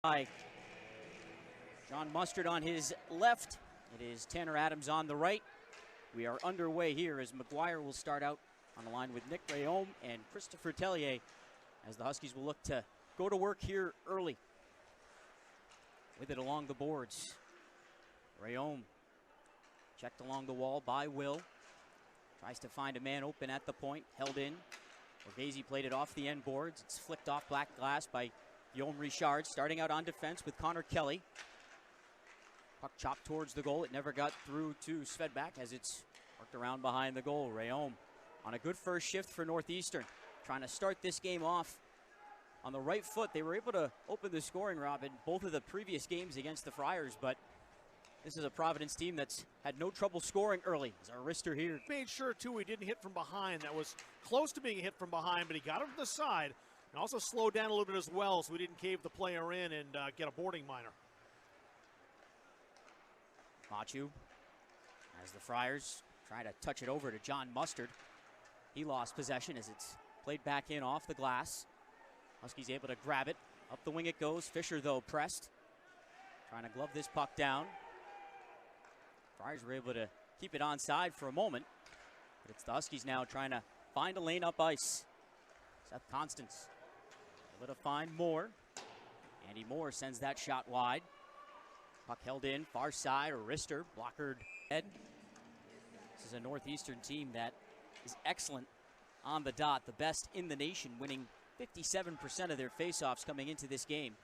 by John Mustard on his left. It is Tanner Adams on the right. We are underway here as McGuire will start out on the line with Nick Rayome and Christopher Tellier as the Huskies will look to go to work here early. With it along the boards. Rayome checked along the wall by Will. Tries to find a man open at the point, held in. Borghese played it off the end boards. It's flicked off black glass by Guillaume Richard, starting out on defense with Connor Kelly. Puck chopped towards the goal. It never got through to Svedback as it's worked around behind the goal. Rayome on a good first shift for Northeastern, trying to start this game off on the right foot. They were able to open the scoring, Rob, in both of the previous games against the Friars, but this is a Providence team that's had no trouble scoring early. As our wrister here made sure, too, he didn't hit from behind. That was close to being hit from behind, but he got it from the side and also slowed down a little bit as well so we didn't cave the player in and get a boarding minor. Machu, as the Friars try to touch it over to John Mustard. He lost possession as it's played back in off the glass. Huskies able to grab it. Up the wing it goes. Fisher, though, pressed. Trying to glove this puck down. Friars were able to keep it onside for a moment. But it's the Huskies now trying to find a lane up ice. Seth Constance able to find Moore. Andy Moore sends that shot wide. Puck held in, far side, or wrister, blockered head. This is a Northeastern team that is excellent on the dot, the best in the nation, winning 57% of their faceoffs coming into this game.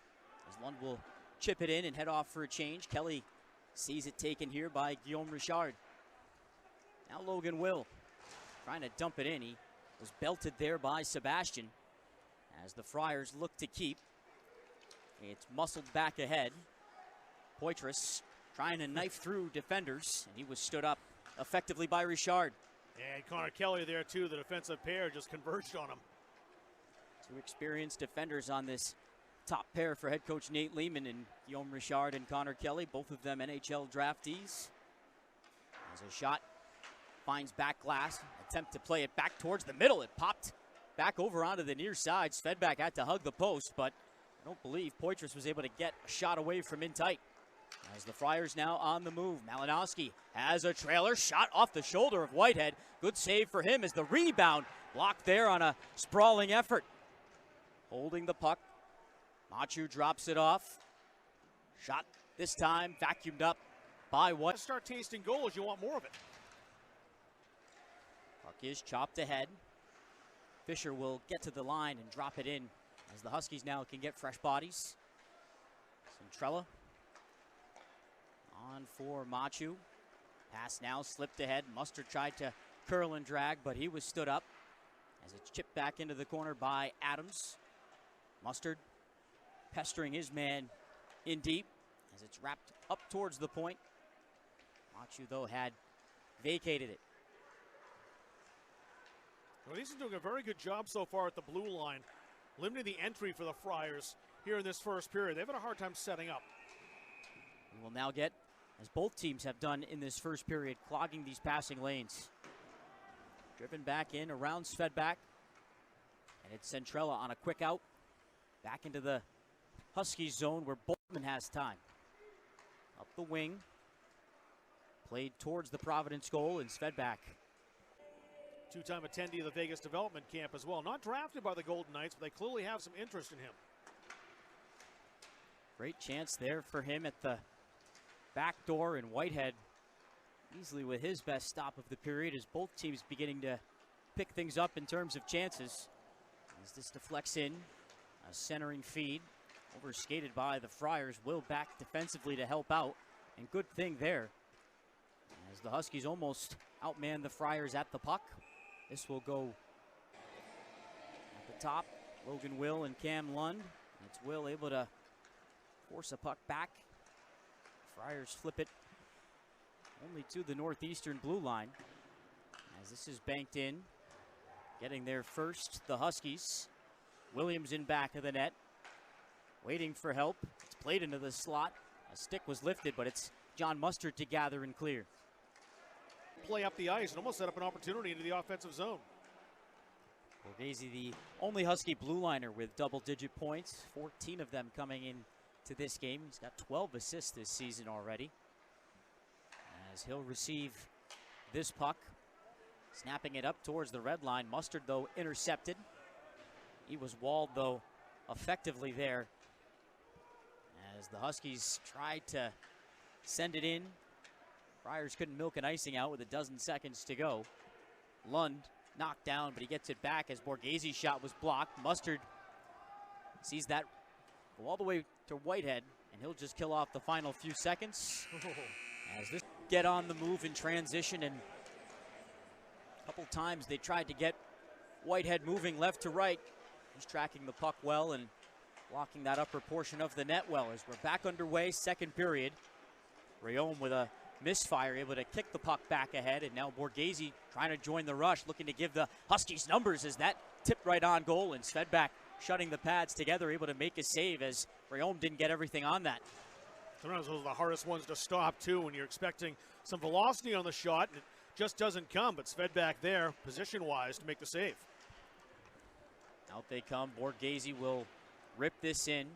As Lund will chip it in and head off for a change. Kelly sees it taken here by Guillaume Richard. Now Logan Will trying to dump it in. He was belted there by Sebastian as the Friars look to keep. It's muscled back ahead. Poitras trying to knife through defenders, and he was stood up effectively by Richard. And Connor Kelly there too, the defensive pair just converged on him. Two experienced defenders on this top pair for head coach Nate Lehman and Guillaume Richard and Connor Kelly, both of them NHL draftees. As a shot finds back glass, attempt to play it back towards the middle. It popped back over onto the near side. Svedback had to hug the post, but I don't believe Poitras was able to get a shot away from in tight. As the Friars now on the move, Malinowski has a trailer shot off the shoulder of Whitehead. Good save for him as the rebound blocked there on a sprawling effort. Holding the puck, Machu drops it off. Shot this time vacuumed up by White. Start tasting goals, you want more of it. Puck is chopped ahead. Fisher will get to the line and drop it in as the Huskies now can get fresh bodies. Centrella on for Machu. Pass now slipped ahead. Mustard tried to curl and drag, but he was stood up as it's chipped back into the corner by Adams. Mustard pestering his man in deep as it's wrapped up towards the point. Machu, though, had vacated it. Well, he's doing a very good job so far at the blue line, limiting the entry for the Friars here in this first period. They've had a hard time setting up. We will now get, as both teams have done in this first period, clogging these passing lanes. Driven back in around Svedback. And it's Centrella on a quick out. Back into the Huskies zone where Boltman has time. Up the wing. Played towards the Providence goal and Svedback. Two-time attendee of the Vegas development camp as well. Not drafted by the Golden Knights, but they clearly have some interest in him. Great chance there for him at the back door, and Whitehead easily with his best stop of the period as both teams beginning to pick things up in terms of chances. As this deflects in, a centering feed, overskated by the Friars. Will back defensively to help out, and good thing there as the Huskies almost outman the Friars at the puck. This will go at the top. Logan Will and Cam Lund. It's Will able to force a puck back. Friars flip it only to the Northeastern blue line as this is banked in. Getting there first, the Huskies. Williams in back of the net. Waiting for help. It's played into the slot. A stick was lifted, but it's John Mustard to gather and clear. Play up the ice and almost set up an opportunity into the offensive zone. Borghese, the only Husky blue liner with double-digit points. 14 of them coming in to this game. He's got 12 assists this season already. As he'll receive this puck, snapping it up towards the red line. Mustard, though, intercepted. He was walled, though, effectively there as the Huskies tried to send it in. Friars couldn't milk an icing out with a dozen seconds to go. Lund knocked down, but he gets it back as Borghese's shot was blocked. Mustard sees that go all the way to Whitehead, and he'll just kill off the final few seconds. As this get on the move in transition, and a couple times they tried to get Whitehead moving left to right. He's tracking the puck well and blocking that upper portion of the net well. As we're back underway, second period. Rayom with a misfire, able to kick the puck back ahead, and now Borghese trying to join the rush, looking to give the Huskies numbers as that tipped right on goal, and Svedback shutting the pads together, able to make a save as Rayom didn't get everything on that. Sometimes those are the hardest ones to stop, too, when you're expecting some velocity on the shot, and it just doesn't come, but Svedback there, position-wise, to make the save. Out they come. Borghese will rip this in.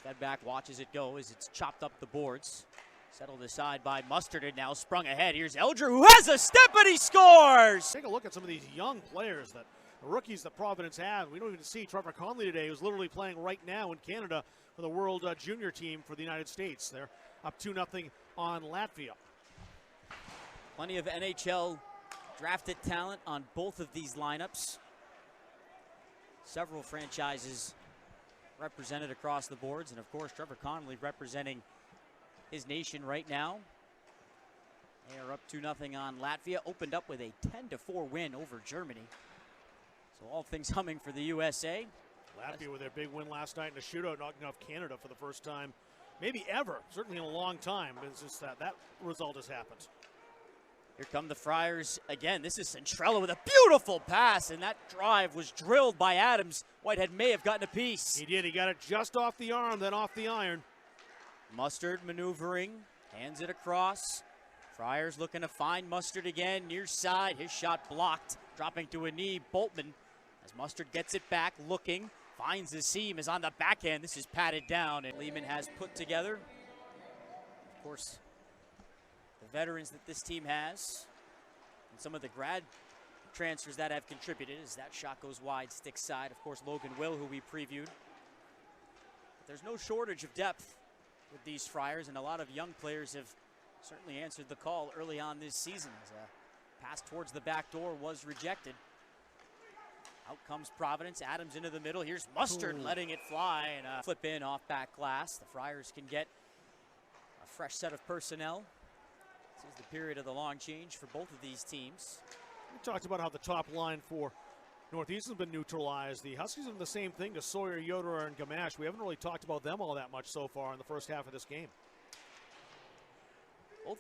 Svedback watches it go as it's chopped up the boards. Settled aside by Mustard, and now sprung ahead. Here's Eldrer, who has a step, and he scores! Take a look at some of these young players, the rookies that Providence have. We don't even see Trevor Conley today, who's literally playing right now in Canada for the World Junior team for the United States. They're up 2-0 on Latvia. Plenty of NHL drafted talent on both of these lineups. Several franchises represented across the boards, and of course Trevor Conley representing his nation right now. They are up 2-0 on Latvia. Opened up with a 10-4 win over Germany. So all things humming for the USA. Latvia with their big win last night in a shootout, knocking off Canada for the first time, maybe ever, certainly in a long time. It's just that result has happened. Here come the Friars again. This is Centrella with a beautiful pass, and that drive was drilled by Adams. Whitehead may have gotten a piece. He did. He got it just off the arm, then off the iron. Mustard maneuvering, hands it across. Friars looking to find Mustard again, near side. His shot blocked, dropping to a knee. Boltman, as Mustard gets it back, looking, finds the seam, is on the backhand. This is patted down, and Lehman has put together. Of course, the veterans that this team has, and some of the grad transfers that have contributed, as that shot goes wide, stick side. Of course, Logan Will, who we previewed. But there's no shortage of depth with these Friars, and a lot of young players have certainly answered the call early on this season, as a pass towards the back door was rejected. Out comes Providence. Adams into the middle. Here's Mustard letting it fly, and a flip in off back glass. The Friars can get a fresh set of personnel. This is the period of the long change for both of these teams. We talked about how the top line for Northeastern has been neutralized. The Huskies have done the same thing to Sawyer, Yoderer, and Gamache. We haven't really talked about them all that much so far in the first half of this game.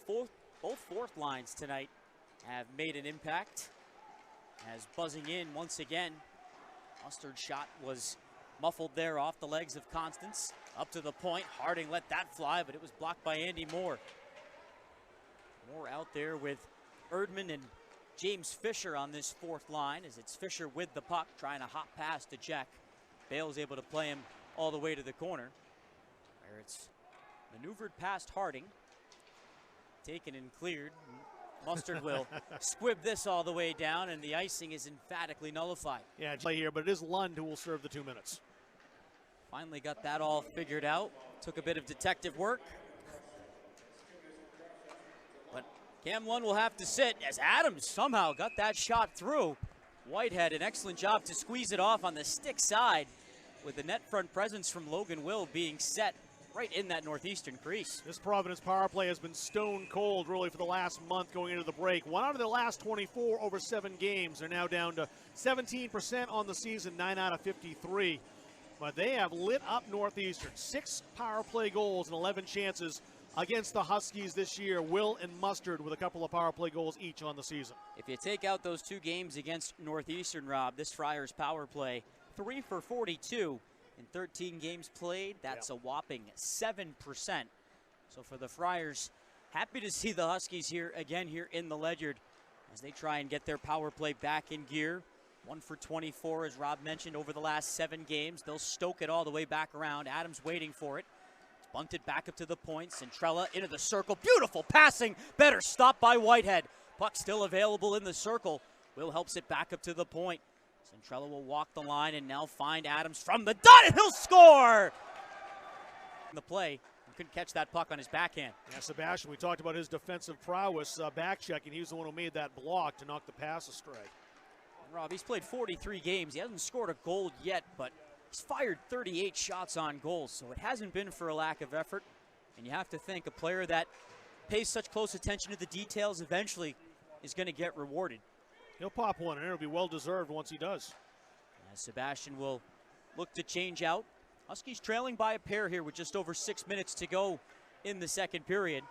Both fourth lines tonight have made an impact. As buzzing in once again, Mustard's shot was muffled there off the legs of Constance. Up to the point, Harding let that fly, but it was blocked by Andy Moore. Moore out there with Erdman and James Fisher on this fourth line, as it's Fisher with the puck, trying to hop past to Jack. Bale's able to play him all the way to the corner, where it's maneuvered past Harding, taken and cleared. Mustard will squib this all the way down, and the icing is emphatically nullified. Yeah, play here, but it is Lund who will serve the 2 minutes. Finally got that all figured out. Took a bit of detective work. But Cam Lund will have to sit, as Adams somehow got that shot through. Whitehead, an excellent job to squeeze it off on the stick side, with the net front presence from Logan Will being set right in that Northeastern crease. This Providence power play has been stone cold really for the last month going into the break. 1 out of their last 24 over 7 games. They're now down to 17% on the season, 9 out of 53. But they have lit up Northeastern. 6 power play goals and 11 chances against the Huskies this year. Will and Mustard with a couple of power play goals each on the season. If you take out those 2 games against Northeastern, Rob, this Friars power play, 3 for 42. In 13 games played, that's a whopping 7%. So for the Friars, happy to see the Huskies here again here in the Ledyard as they try and get their power play back in gear. 1 for 24, as Rob mentioned, over the last 7 games. They'll stoke it all the way back around. Adams waiting for it. bunted back up to the point. Centrella into the circle. Beautiful passing. Better stop by Whitehead. Puck still available in the circle. Will helps it back up to the point. Centrella will walk the line and now find Adams from the dot, and he'll score! The play, he couldn't catch that puck on his backhand. Yeah, Sebastian, we talked about his defensive prowess back checking. He was the one who made that block to knock the pass astray. Rob, he's played 43 games. He hasn't scored a goal yet, but he's fired 38 shots on goal, so it hasn't been for a lack of effort. And you have to think a player that pays such close attention to the details eventually is going to get rewarded. He'll pop one, and it'll be well-deserved once he does. As Sebastian will look to change out. Huskies trailing by a pair here with just over 6 minutes to go in the second period.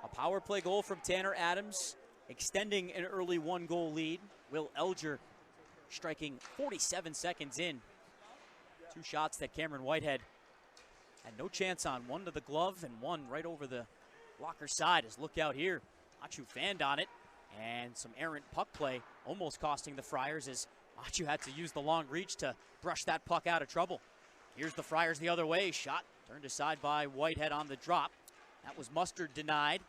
A power play goal from Tanner Adams, extending an early one-goal lead. Will Elger striking 47 seconds in. Two shots that Cameron Whitehead had no chance on. One to the glove and one right over the blocker side. As look out here. Machu fanned on it. And some errant puck play almost costing the Friars as Machu had to use the long reach to brush that puck out of trouble. Here's the Friars the other way. Shot turned aside by Whitehead on the drop. That was Mustard denied,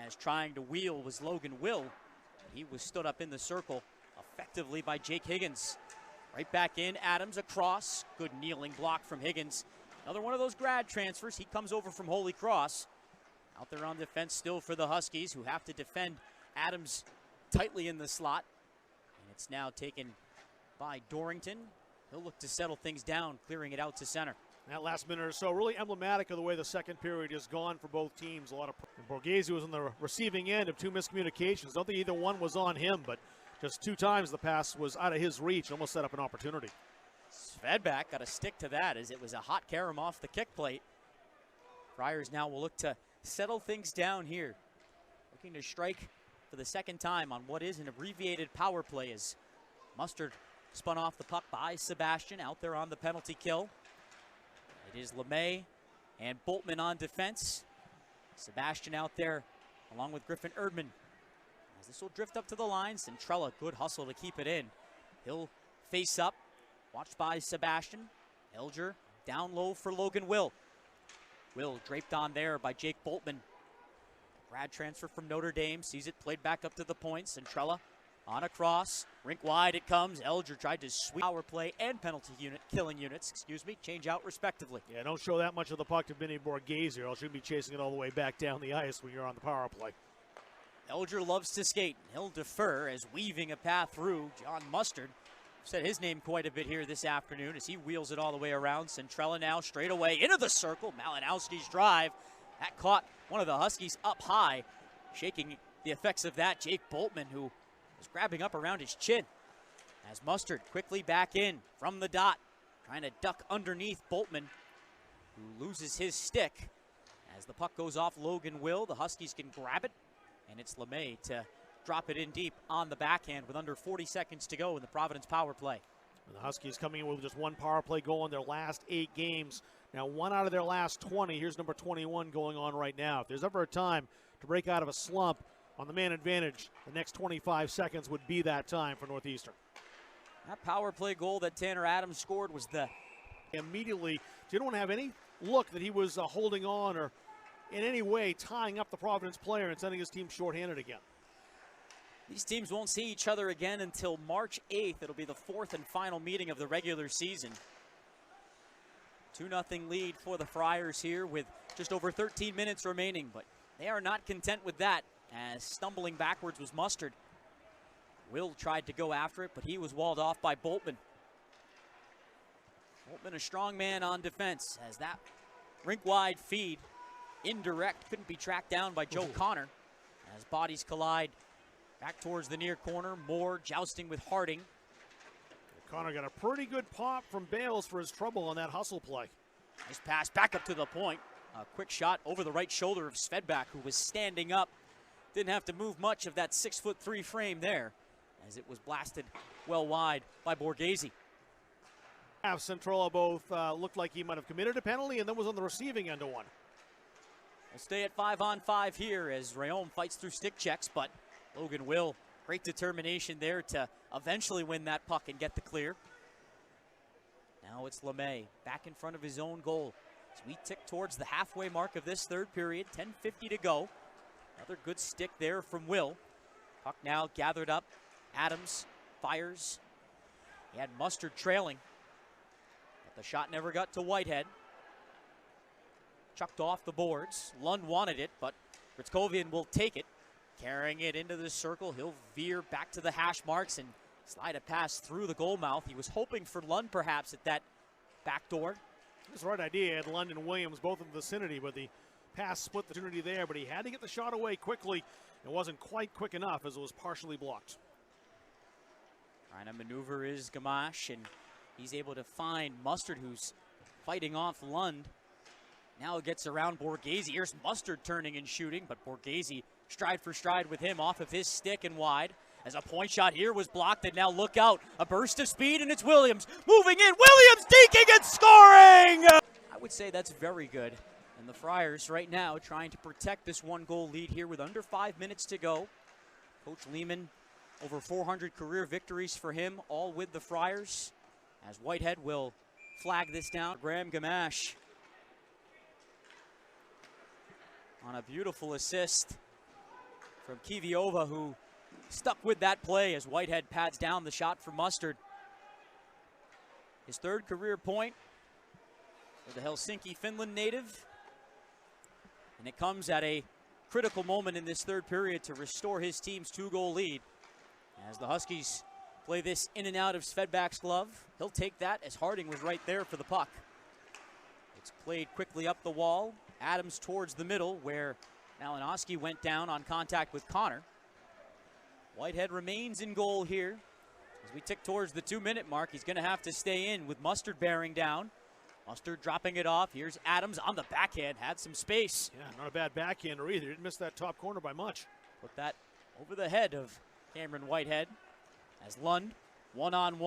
as trying to wheel was Logan Will. He was stood up in the circle effectively by Jake Higgins. Right back in, Adams across. Good kneeling block from Higgins. Another one of those grad transfers. He comes over from Holy Cross. Out there on defense still for the Huskies, who have to defend Adams tightly in the slot. And it's now taken by Dorrington. He'll look to settle things down, clearing it out to center. That last minute or so, really emblematic of the way the second period has gone for both teams. A lot of Borghese was on the receiving end of two miscommunications. Don't think either one was on him, but just two times the pass was out of his reach, almost set up an opportunity. Svedback got a stick to that as it was a hot carom off the kick plate. Friars now will look to settle things down here. Looking to strike for the second time on what is an abbreviated power play as Mustard spun off the puck by Sebastian out there on the penalty kill. It is LeMay and Boltman on defense. Sebastian out there along with Griffin Erdman. As this will drift up to the line, Centrella, good hustle to keep it in. He'll face up, watched by Sebastian. Elger down low for Logan Will. Will draped on there by Jake Boltman. Grad transfer from Notre Dame, sees it played back up to the point. Centrella on a cross, rink wide it comes. Elger tried to sweep power play and penalty unit, killing units, change out respectively. Yeah, don't show that much of the puck to Vinny Borghese, or else you'll be chasing it all the way back down the ice when you're on the power play. Elger loves to skate. He'll defer as weaving a path through. John Mustard said his name quite a bit here this afternoon as he wheels it all the way around. Centrella now straight away into the circle. Malinowski's drive. That caught one of the Huskies up high. Shaking the effects of that, Jake Boltman, who was grabbing up around his chin. As Mustard quickly back in from the dot, trying to duck underneath Boltman, who loses his stick. As the puck goes off Logan Will, the Huskies can grab it, and it's LeMay to drop it in deep on the backhand with under 40 seconds to go in the Providence power play. And the Huskies coming in with just one power play goal in their last 8 games. Now 1 out of their last 20. Here's number 21 going on right now. If there's ever a time to break out of a slump on the man advantage, the next 25 seconds would be that time for Northeastern. That power play goal that Tanner Adams scored was the... Immediately, didn't have any look that he was holding on or in any way tying up the Providence player and sending his team shorthanded again. These teams won't see each other again until March 8th. It'll be the 4th and final meeting of the regular season. 2-0 lead for the Friars here with just over 13 minutes remaining, but they are not content with that, as stumbling backwards was Mustard. Will tried to go after it, but he was walled off by Boltman. Boltman, a strong man on defense, as that rink-wide feed, indirect, couldn't be tracked down by Joe Connor, as bodies collide back towards the near corner. Moore jousting with Harding. Connor got a pretty good pop from Bales for his trouble on that hustle play. Nice pass back up to the point. A quick shot over the right shoulder of Svedback, who was standing up. Didn't have to move much of that 6'3" frame there, as it was blasted well wide by Borghese. Centrella both looked like he might have committed a penalty and then was on the receiving end of one. We'll stay at 5-on-5 here as Rayom fights through stick checks, but Logan Will, great determination there to eventually win that puck and get the clear. Now it's LeMay back in front of his own goal. As we tick towards the halfway mark of this third period, 10:50 to go. Another good stick there from Will. Puck now gathered up. Adams fires. He had Mustard trailing, but the shot never got to Whitehead. Chucked off the boards. Lund wanted it, but Ritzkovian will take it. Carrying it into the circle. He'll veer back to the hash marks and slide a pass through the goal mouth. He was hoping for Lund perhaps at that back door. That's the right idea. He had Lund and Williams both in the vicinity, but the pass split the opportunity there, but he had to get the shot away quickly. It wasn't quite quick enough as it was partially blocked. Trying to maneuver is Gamache, and he's able to find Mustard, who's fighting off Lund. Now gets around Borghese. Here's Mustard turning and shooting, but Borghese stride for stride with him off of his stick and wide. As a point shot here was blocked, and now look out. A burst of speed, and it's Williams moving in. Williams deking and scoring! I would say that's very good. And the Friars right now trying to protect this one-goal lead here with under 5 minutes to go. Coach Lehman, over 400 career victories for him, all with the Friars. As Whitehead will flag this down. Graham Gamache on a beautiful assist from Kiviova, who stuck with that play as Whitehead pads down the shot for Mustard. His third career point for the Helsinki, Finland native. And it comes at a critical moment in this third period to restore his team's 2-goal lead. As the Huskies play this in and out of Svedback's glove, he'll take that as Harding was right there for the puck. It's played quickly up the wall. Adams towards the middle, where Malinowski went down on contact with Connor. Whitehead remains in goal here. As we tick towards the 2-minute mark, he's going to have to stay in with Mustard bearing down. Mustard dropping it off. Here's Adams on the backhand. Had some space. Yeah, not a bad backhander either. Didn't miss that top corner by much. Put that over the head of Cameron Whitehead. As Lund, one-on-one.